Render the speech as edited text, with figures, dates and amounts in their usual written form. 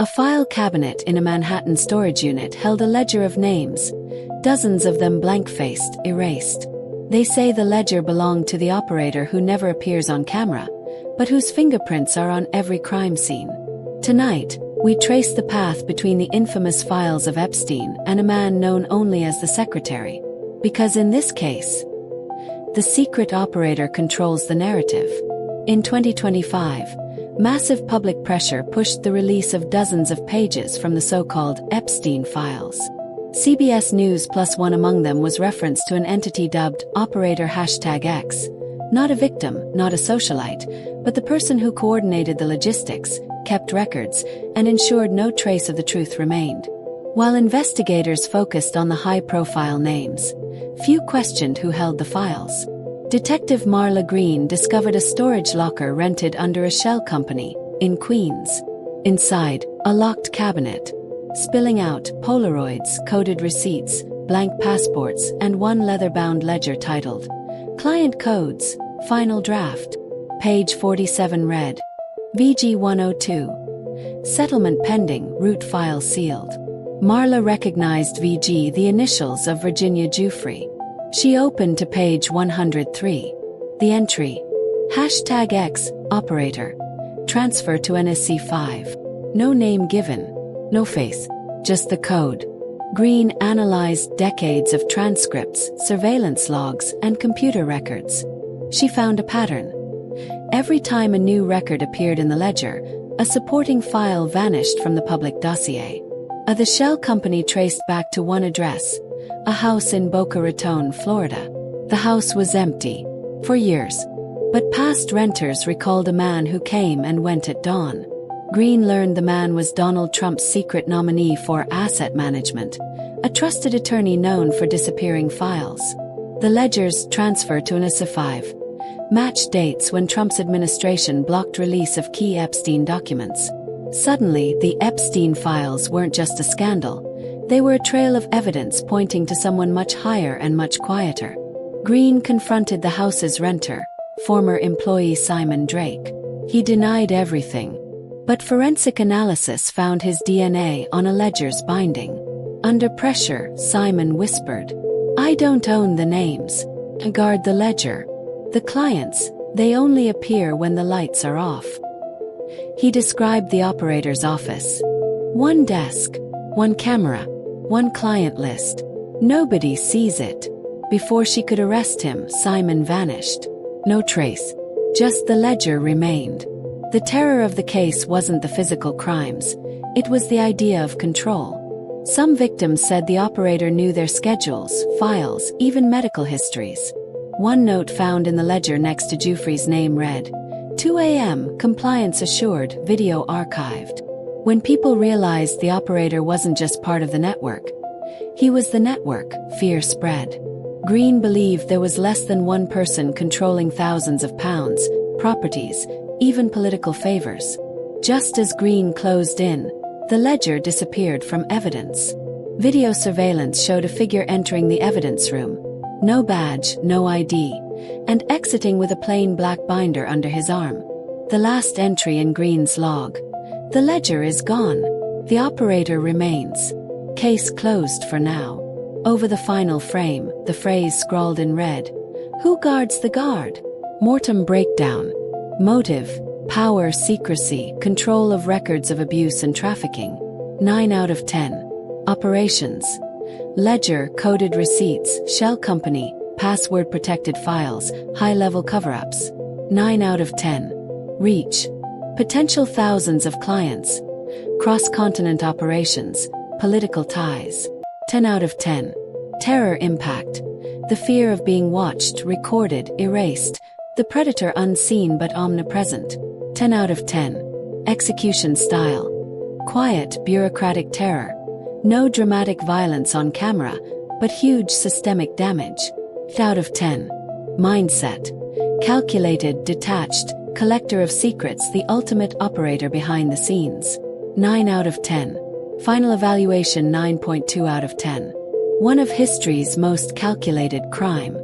A file cabinet in a Manhattan storage unit held a ledger of names, dozens of them blank-faced, erased. They say the ledger belonged to the operator who never appears on camera, but whose fingerprints are on every crime scene. Tonight, we trace the path between the infamous files of Epstein and a man known only as the Secretary. Because in this case, the secret operator controls the narrative. In 2025, massive public pressure pushed the release of dozens of pages from the so-called Epstein Files. CBS News Plus one among them was reference to an entity dubbed Operator #X, not a victim, not a socialite, but the person who coordinated the logistics, kept records, and ensured no trace of the truth remained. While investigators focused on the high-profile names, few questioned who held the files. Detective Marla Green discovered a storage locker rented under a shell company in Queens. Inside, a locked cabinet, spilling out Polaroids, coded receipts, blank passports, and one leather-bound ledger titled Client Codes, Final Draft. Page 47 read, VG 102. Settlement pending, root file sealed. Marla recognized VG, the initials of Virginia Giuffre. She opened to page 103. The entry, #X, operator. Transfer to NSC 5. No name given. No face. Just the code. Green analyzed decades of transcripts, surveillance logs, and computer records. She found a pattern. Every time a new record appeared in the ledger, a supporting file vanished from the public dossier. The shell company traced back to one address, a house in Boca Raton, Florida. The house was empty for years, but past renters recalled a man who came and went at dawn. Green learned the man was Donald Trump's secret nominee for asset management, a trusted attorney known for disappearing files. The ledgers transfer to NSC 5. Match dates when Trump's administration blocked release of key Epstein documents. Suddenly, the Epstein files weren't just a scandal. They were a trail of evidence pointing to someone much higher and much quieter. Green confronted the house's renter, former employee Simon Drake. He denied everything, but forensic analysis found his DNA on a ledger's binding. Under pressure, Simon whispered, "I don't own the names. Guard the ledger. The clients, they only appear when the lights are off." He described the operator's office. One desk, one camera, one client list. Nobody sees it. Before she could arrest him, Simon vanished. No trace. Just the ledger remained. The terror of the case wasn't the physical crimes. It was the idea of control. Some victims said the operator knew their schedules, files, even medical histories. One note found in the ledger next to Giuffre's name read, 2 a.m., compliance assured, video archived. When people realized the operator wasn't just part of the network, he was the network, fear spread. Green believed there was less than one person controlling thousands of pounds, properties, even political favors. Just as Green closed in, the ledger disappeared from evidence. Video surveillance showed a figure entering the evidence room. No badge, no ID, and exiting with a plain black binder under his arm. The last entry in Green's log. The ledger is gone. The operator remains. Case closed for now. Over the final frame, the phrase scrawled in red. Who guards the guard? M.O.R.T.E.M breakdown. Motive, power, secrecy, control of records of abuse and trafficking. 9 out of 10. Operations. Ledger, coded receipts, shell company, password-protected files, high-level cover-ups. 9 out of 10. Reach. Potential thousands of clients. Cross-continent operations, political ties. 10 out of 10. Terror impact. The fear of being watched, recorded, erased. The predator unseen but omnipresent. 10 out of 10. Execution style. Quiet, bureaucratic terror. No dramatic violence on camera, but huge systemic damage. 8 out of 10. Mindset. Calculated, detached, collector of secrets, the ultimate operator behind the scenes. 9 out of 10. Final evaluation 9.2 out of 10. One of history's most calculated crime.